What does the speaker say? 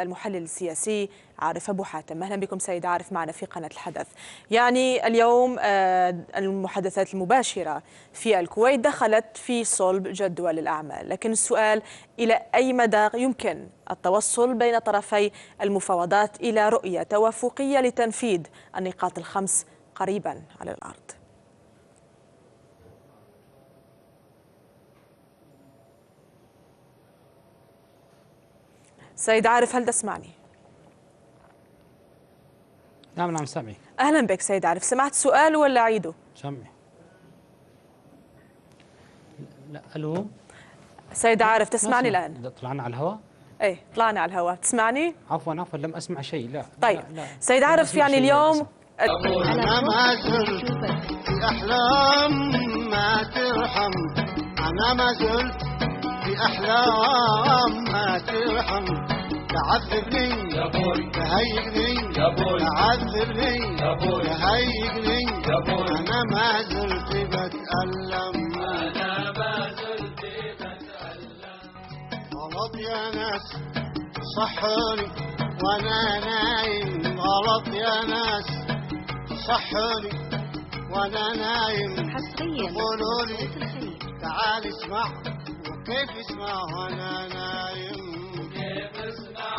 المحلل السياسي عارف أبو حاتم. أهلا بكم سيد عارف معنا في قناة الحدث. يعني اليوم المحادثات المباشرة في الكويت دخلت في صلب جدول الأعمال، لكن السؤال إلى أي مدى يمكن التوصل بين طرفي المفاوضات إلى رؤية توافقية لتنفيذ النقاط الخمس قريبا على الأرض؟ سيد عارف، هل تسمعني؟ نعم سامعي. أهلا بك سيد عارف، سمعت سؤال ولا أعيده؟ سامعي. لا ألو سيد عارف تسمعني الآن؟ طلعنا على الهواء؟ ايه طلعنا على الهواء، تسمعني؟ عفوا لم أسمع شيء. لا طيب لا سيد عارف، يعني اليوم أنا ما زلت في أحلام ما ترحم، أنا ما زلت في أحلام ما ترحم، تعذبني يا بوي تهيجني يا بوي، تعذبني يا بوي تهيجني يا بوي، أنا ما زلت بتألم، أنا ما زلت بتألم، غلط يا ناس صحوني وأنا نايم، غلط يا ناس صحوني وانا نايم، حصريا قولوا لي تعال اسمع وكيف اسمع وانا نايم، كيف اسمع